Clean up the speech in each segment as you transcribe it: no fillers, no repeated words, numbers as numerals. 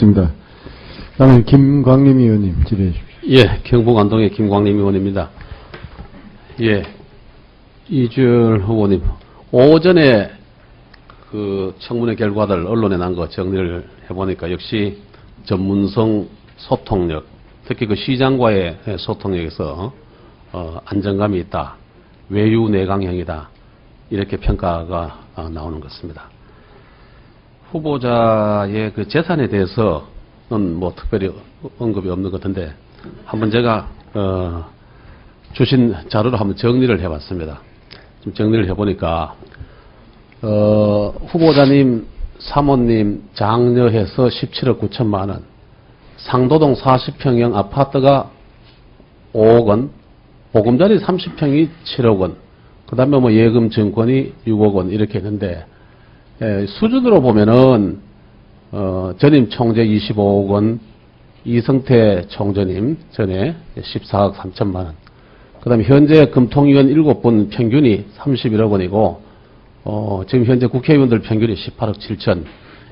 알겠습니다. 다음에 김광림 의원님 질의해 주십시오. 예, 경북 안동의 김광림 의원입니다. 예, 이주열 후보님, 오전에 그 청문회 결과들 언론에 난 거 정리를 해보니까 역시 전문성, 소통력, 특히 그 시장과의 소통력에서 안정감이 있다, 외유 내강형이다, 이렇게 평가가 나오는 것 같습니다. 후보자의 그 재산에 대해서는 뭐 특별히 언급이 없는 것 같은데, 한번 제가 주신 자료로 한번 정리를 해봤습니다. 좀 정리를 해보니까 후보자님, 사모님 장려해서 17억 9천만 원, 상도동 40평형 아파트가 5억 원, 보금자리 30평이 7억 원, 그 다음에 뭐 예금 증권이 6억 원 이렇게 했는데, 수준으로 보면은 전임 총재 25억 원, 이성태 총재님 전에 14억 3천만 원, 그 다음에 현재 금통위원 7분 평균이 31억 원이고, 지금 현재 국회의원들 평균이 18억 7천,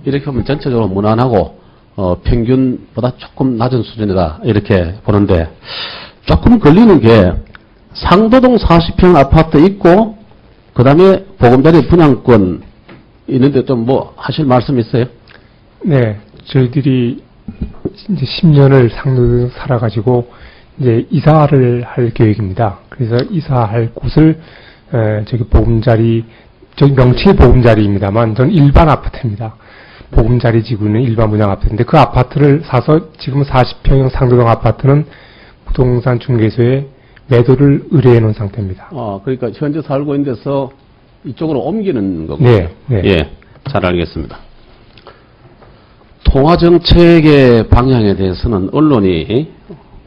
이렇게 보면 전체적으로 무난하고 평균보다 조금 낮은 수준이다 이렇게 보는데, 조금 걸리는 게 상도동 40평 아파트 있고 그 다음에 보금자리 분양권 있는데 좀 뭐 하실 말씀 있어요? 네, 저희들이 이제 10년을 상도동 살아가지고 이제 이사를 할 계획입니다. 그래서 이사할 곳을 저기 보금자리, 저기 명칭이 보금자리입니다만 전 일반 아파트입니다. 보금자리 지구는 일반 분양 아파트인데, 그 아파트를 사서 지금 40평형 상도동 아파트는 부동산 중개소에 매도를 의뢰해 놓은 상태입니다. 그러니까 현재 살고 있는 데서 이쪽으로 옮기는 거군요. 네, 네. 예, 잘 알겠습니다. 통화정책의 방향에 대해서는 언론이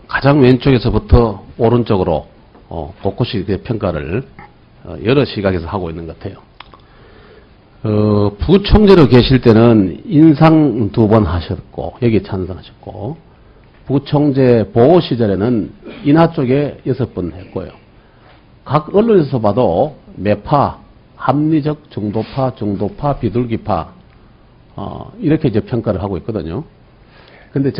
가장 왼쪽에서부터 오른쪽으로 곳곳이 평가를 여러 시각에서 하고 있는 것 같아요. 부총재로 계실 때는 인상 2번 하셨고, 여기 찬성하셨고, 부총재 보호 시절에는 인하 쪽에 6번 했고요. 각 언론에서 봐도 매파, 합리적, 중도파, 비둘기파, 이렇게 이제 평가를 하고 있거든요. 근데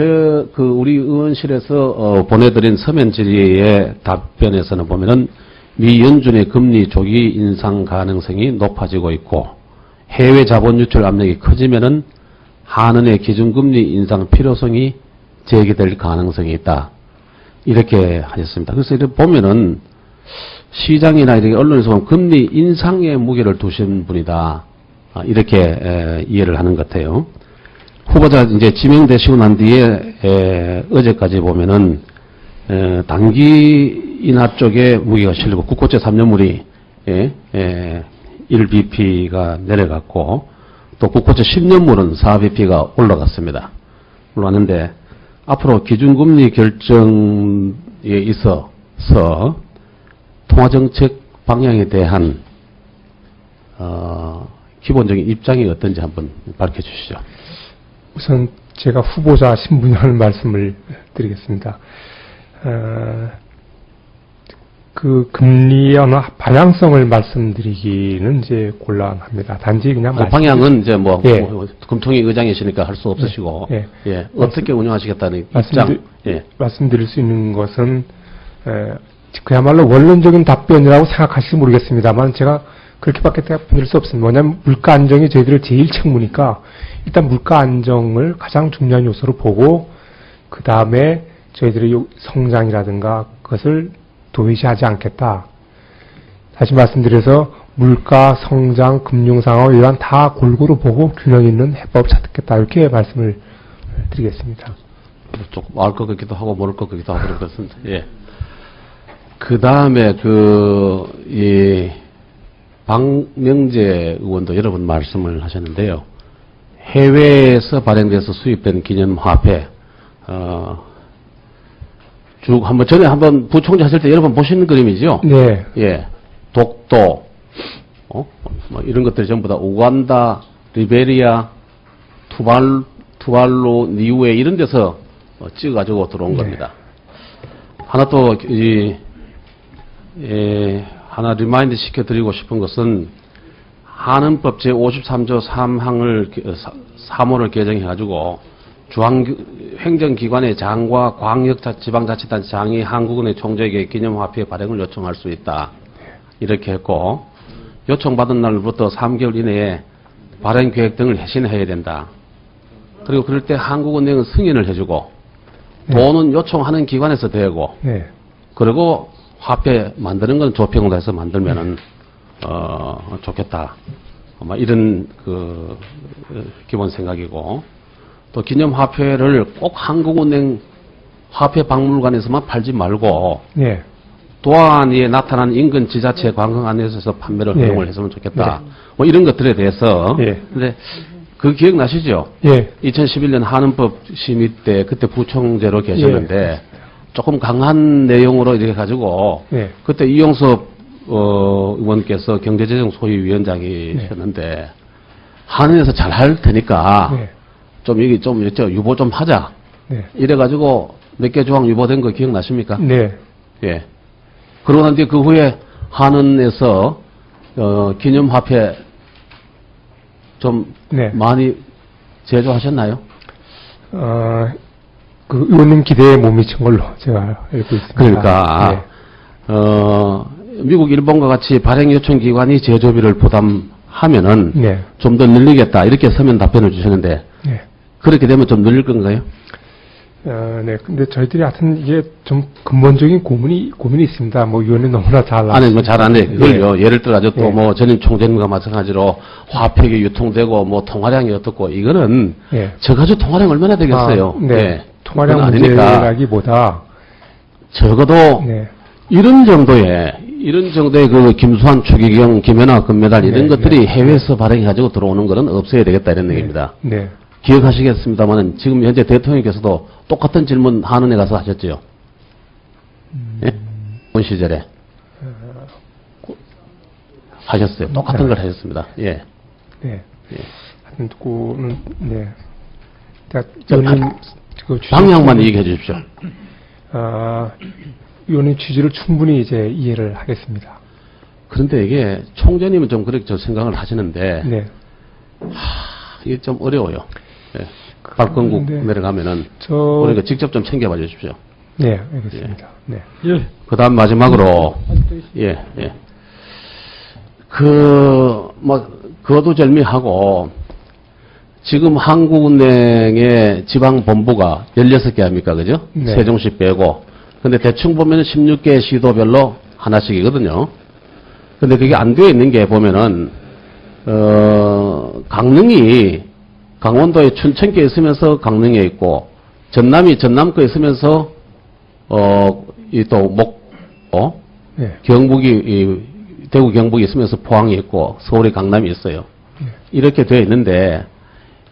우리 의원실에서 보내드린 서면 질의의 답변에서는 보면은 미 연준의 금리 조기 인상 가능성이 높아지고 있고, 해외 자본 유출 압력이 커지면은 한은의 기준금리 인상 필요성이 제기될 가능성이 있다, 이렇게 하셨습니다. 그래서 이렇게 보면은 시장이나 이렇게 언론에서 보면 금리 인상에 무게를 두신 분이다, 이렇게 이해를 하는 것 같아요. 후보자 이제 지명되시고 난 뒤에 어제까지 보면은 단기 인하 쪽에 무게가 실리고, 국고채 3년물이 1bp가 내려갔고, 또 국고채 10년물은 4bp가 올라갔습니다. 올라왔는데, 앞으로 기준금리 결정에 있어서 통화정책 방향에 대한 기본적인 입장이 어떤지 한번 밝혀주시죠. 우선 제가 후보자 신분이라는 말씀을 드리겠습니다. 그 금리의 어느 방향성을 말씀드리기는 이제 곤란합니다. 단지 그냥 방향은 이제 뭐 금통위 의장이시니까 할 수 없으시고, 어떻게 운영하시겠다는 입장. 말씀드릴 수 있는 것은 그야말로 원론적인 답변이라고 생각하실지 모르겠습니다만, 제가 그렇게밖에 답변드릴 수 없습니다. 뭐냐면 물가 안정이 저희들의 제일 책무니까 일단 물가 안정을 가장 중요한 요소로 보고, 그 다음에 저희들의 성장이라든가 그것을 도외시하지 않겠다. 다시 말씀드려서 물가, 성장, 금융상황 이런 다 골고루 보고 균형 있는 해법을 찾겠다, 이렇게 말씀을 드리겠습니다. 조금 알 것 같기도 하고 모를 것 같기도 하고 그렇습니다. 예. 그 다음에 이 박명재 의원도 여러 번 말씀을 하셨는데요. 해외에서 발행돼서 수입된 기념화폐, 쭉 전에 한번 부총재 하실 때 여러 번 보시는 그림이죠? 네. 예. 독도, 뭐 이런 것들이 전부 다 우간다, 리베리아, 투발루, 니우에 이런 데서 찍어가지고 들어온 겁니다. 하나 또, 하나 리마인드 시켜드리고 싶은 것은, 한은법 제53조 3항을, 3호를 개정해가지고, 행정기관의 장과 광역지방자치단체장이 한국은행 총재에게 기념화폐 발행을 요청할 수 있다. 이렇게 했고, 요청받은 날부터 3개월 이내에 발행 계획 등을 회신해야 된다. 그리고 그럴 때 한국은행은 승인을 해주고, 돈은 요청하는 기관에서 되고, 네. 그리고 화폐 만드는 건 조폐공사에서 만들면은, 좋겠다. 이런 기본 생각이고, 또 기념화폐를 꼭 한국은행 화폐박물관에서만 팔지 말고, 네. 도안위에 나타난 인근 지자체 관광 안내소에서 판매를 허용을 했으면 좋겠다. 이런 것들에 대해서. 근데 그 기억나시죠? 2011년 한은법 심의 때 그때 부총재로 계셨는데 조금 강한 내용으로 이렇게 가지고 그때 이용섭 의원께서 경제재정 소위위원장이셨는데 한은에서 잘 할 테니까 좀 이게 좀 유보 좀 하자. 이래가지고 몇 개 조항 유보된 거 기억나십니까? 예. 그러고 난 뒤에 그 후에 한은에서 기념화폐 좀 많이 제조하셨나요? 그 의원님 기대에 못 미친 걸로 제가 알고 있습니다. 그러니까 미국, 일본과 같이 발행 요청 기관이 제조비를 부담하면은 좀 더 늘리겠다 이렇게 서면 답변을 주셨는데 그렇게 되면 좀 늘릴 건가요? 네. 근데 저희들이 하여튼 이게 좀 근본적인 고민이 있습니다. 뭐 의원님 너무나 잘 아니, 뭐 잘 안 해. 그걸요. 예를 들어가지고 또 뭐 전임 총재님과 마찬가지로 화폐가 유통되고 뭐 통화량이 어떻고 이거는 저 가지고 통화량 얼마나 되겠어요? 통화량 문제라기보다 적어도 이런 정도의 그 김수환, 추기경, 김연아 금메달 이런 것들이 해외에서 발행해가지고 들어오는 거는 없어야 되겠다 이런 얘기입니다. 기억하시겠습니다만 지금 현재 대통령께서도 똑같은 질문 한은에 가서 하셨죠. 본 시절에 하셨어요. 똑같은 걸 하셨습니다. 하여튼 그거는 의원님 방향만 얘기해 주십시오. 의원님 취지를 충분히 이제 이해를 하겠습니다. 그런데 이게 총재님은 좀 그렇게 저 생각을 하시는데 이게 좀 어려워요. 박건국 내려가면은 그러니까 직접 좀 챙겨봐 주십시오. 네, 알겠습니다. 그 다음 마지막으로 거두절미하고 지금 한국은행의 지방본부가 16개 아닙니까? 그죠? 세종시 빼고. 근데 대충 보면 16개 시도별로 하나씩이거든요. 근데 그게 안 되어 있는 게 보면은, 강릉이 강원도에 춘천께 있으면서 강릉에 있고, 전남이 전남거에 있으면서, 경북이, 대구 경북이 있으면서 포항이 있고, 서울이 강남이 있어요. 이렇게 되어 있는데,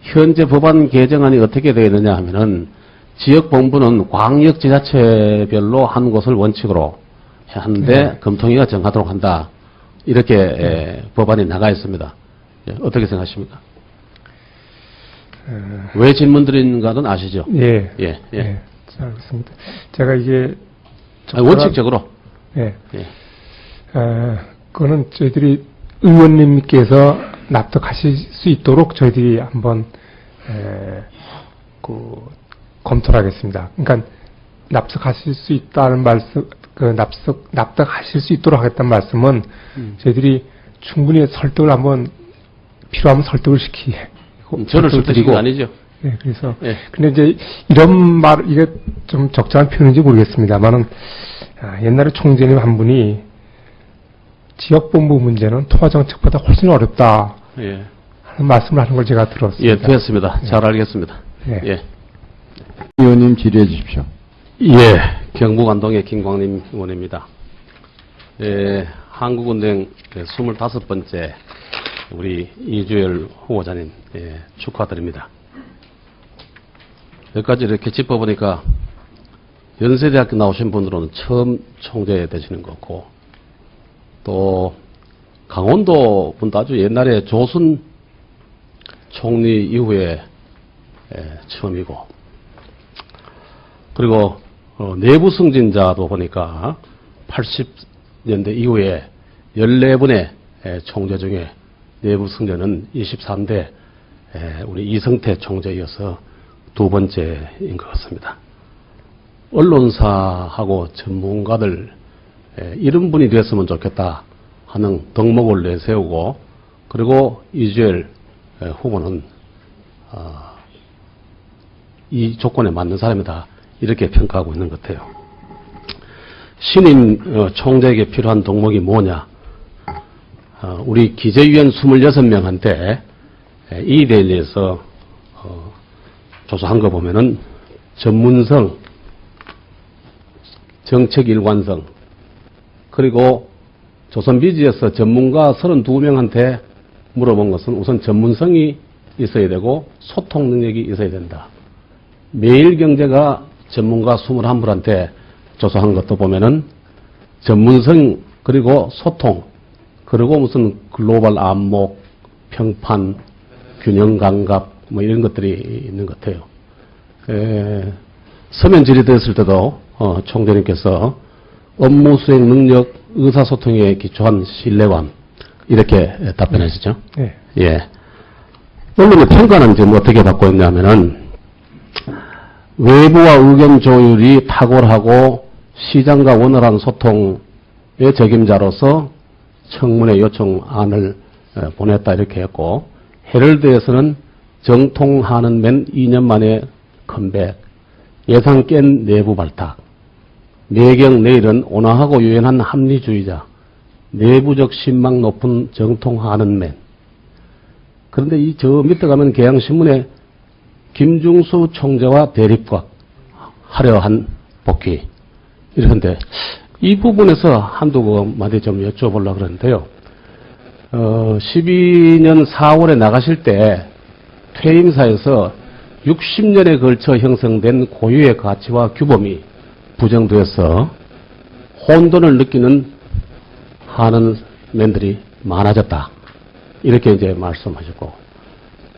현재 법안 개정안이 어떻게 되어 있느냐 하면은, 지역본부는 광역지자체별로 한 곳을 원칙으로 하는데, 검통위가 정하도록 한다. 이렇게 법안이 나가 있습니다. 어떻게 생각하십니까? 왜 질문 드리는가는 아시죠? 잘 알겠습니다. 제가 이게 원칙적으로 그거는 저희들이 의원님께서 납득하실 수 있도록 저희들이 한번 검토를 하겠습니다. 그러니까 납득하실 수 있다는 말씀, 납득하실 수 있도록 하겠다는 말씀은 저희들이 충분히 설득을 한번 필요하면 설득을 저를 설득시킨 거 아니죠? 그래서 근데 이제 이런 말 이게 좀 적절한 표현인지 모르겠습니다만은 옛날에 총재님 한 분이 지역본부 문제는 통화정책보다 훨씬 어렵다 하는 말씀을 하는 걸 제가 들었습니다. 됐습니다. 잘 알겠습니다. 의원님 질의해 주십시오. 경북안동의 김광림 의원입니다. 한국은행 25번째 우리 이주열 후보자님 축하드립니다. 여기까지 이렇게 짚어보니까 연세대학교 나오신 분으로는 처음 총재 되시는 거고 또 강원도 분도 아주 옛날에 조순 총리 이후에 처음이고 그리고 내부 승진자도 보니까 80년대 이후에 14분의 총재 중에 내부 승진은 23대 우리 이성태 총재이어서 두 번째인 것 같습니다. 언론사하고 전문가들 이런 분이 됐으면 좋겠다 하는 덕목을 내세우고, 그리고 이주열 후보는 이 조건에 맞는 사람이다 이렇게 평가하고 있는 것 같아요. 신임 총재에게 필요한 덕목이 뭐냐? 우리 기재위원 26명한테 이 일에 대해서 조사한 거 보면은 전문성, 정책 일관성, 그리고 조선비즈에서 전문가 32명한테 물어본 것은 우선 전문성이 있어야 되고 소통 능력이 있어야 된다. 매일경제가 전문가 21분한테 조사한 것도 보면은 전문성, 그리고 소통, 그리고 무슨 글로벌 안목, 평판, 균형 감각 뭐 이런 것들이 있는 것 같아요. 서면 질의됐을 때도 총재님께서 업무 수행 능력, 의사소통에 기초한 신뢰감 이렇게 답변하시죠. 네. 예. 언론의 평가는 지금 어떻게 받고 있냐면은 외부와 의견 조율이 탁월하고 시장과 원활한 소통의 적임자로서 청문회 요청안을 보냈다 이렇게 했고, 헤럴드에서는 정통하는 맨 2년 만에 컴백, 예상 깬 내부 발탁, 내경 내일은 온화하고 유연한 합리주의자, 내부적 신망 높은 정통하는 맨. 그런데 이 저 밑에 가면 경향신문에 김중수 총재와 대립각 하려 한 복귀 이런데 이 부분에서 한두 마디 좀 여쭤보려고 그러는데요. 12년 4월에 나가실 때 퇴임사에서 60년에 걸쳐 형성된 고유의 가치와 규범이 부정되어서 혼돈을 느끼는 하는 맨들이 많아졌다. 이렇게 이제 말씀하셨고,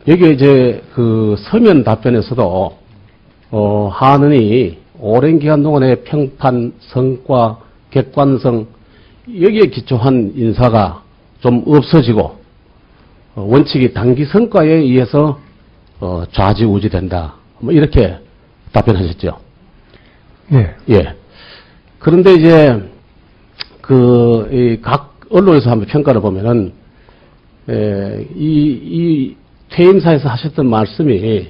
여기에 이제 그 서면 답변에서도 하는이 오랜 기간 동안의 평판, 성과, 객관성 여기에 기초한 인사가 좀 없어지고 원칙이 단기 성과에 의해서 좌지우지된다. 뭐 이렇게 답변하셨죠. 네. 예. 그런데 이제 각 언론에서 한번 평가를 보면은 이 퇴임사에서 하셨던 말씀이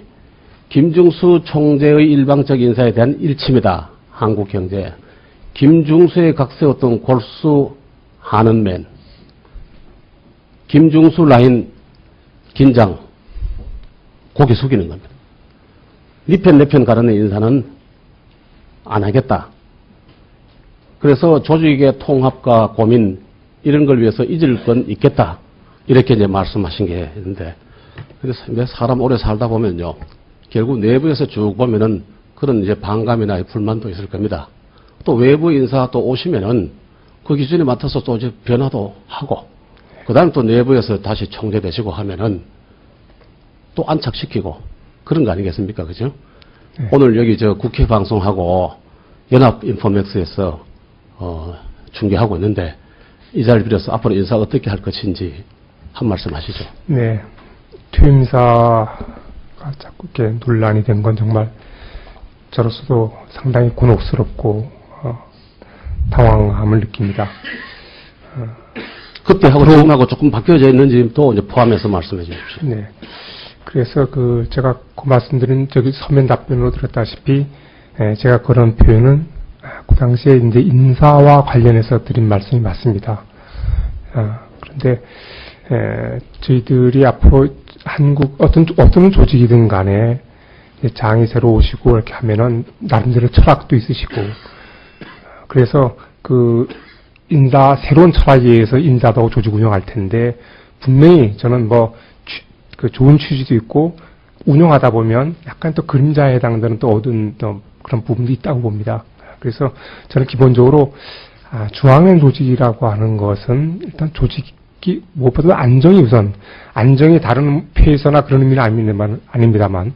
김중수 총재의 일방적 인사에 대한 일침이다. 한국 경제. 김중수의 각세웠던 골수 하는 맨. 김중수 라인 긴장. 고개 숙이는 겁니다. 네 편 내 편 가르는 인사는 안 하겠다. 그래서 조직의 통합과 고민 이런 걸 위해서 잊을 건 있겠다. 이렇게 이제 말씀하신 게 있는데, 그래서 사람 오래 살다 보면요, 결국 내부에서 쭉 보면은 그런 이제 반감이나 불만도 있을 겁니다. 또 외부 인사 또 오시면은 그 기준에 맞춰서 또 이제 변화도 하고, 그 다음에 또 내부에서 다시 총재 되시고 하면은 또 안착시키고 그런 거 아니겠습니까? 그죠? 네. 오늘 여기 저 국회 방송하고 연합 인포맥스에서 중계하고 있는데 이 자리를 빌어서 앞으로 인사 어떻게 할 것인지 한 말씀 하시죠. 네. 퇴임사가 자꾸 이렇게 논란이 된 건 정말 저로서도 상당히 곤혹스럽고 당황함을 느낍니다. 그때하고 지금하고 조금 바뀌어져 있는지 또 이제 포함해서 말씀해 주십시오. 네. 그래서 제가 그 말씀드린 저기 서면 답변으로 들었다시피 제가 그런 표현은 그 당시에 이제 인사와 관련해서 드린 말씀이 맞습니다. 그런데 저희들이 앞으로 한국 어떤 조직이든 간에 장이 새로 오시고 이렇게 하면은 나름대로 철학도 있으시고, 그래서 그 새로운 철학에 의해서 인사도 하고 조직 운영할 텐데, 분명히 저는 그 좋은 취지도 있고 운영하다 보면 약간 또 그림자에 해당되는 또 얻은 또 그런 부분도 있다고 봅니다. 그래서 저는 기본적으로 중앙형 조직이라고 하는 것은 일단 조직이 무엇보다 안정이 우선, 안정이 다른 회사나 그런 의미는 아닙니다만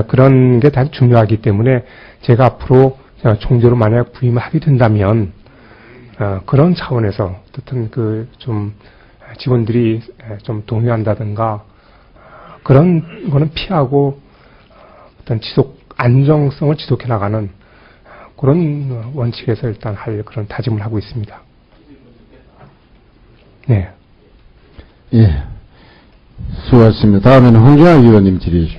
그런 게 다 중요하기 때문에 제가 앞으로 총재로 만약 부임을 하게 된다면 그런 차원에서 어떤 좀 직원들이 좀 동요한다든가 그런 거는 피하고 어떤 안정성을 지속해 나가는 그런 원칙에서 일단 할 그런 다짐을 하고 있습니다. 네. 예. 수고하셨습니다. 다음에는 홍준학 의원님 질의해 주십시오.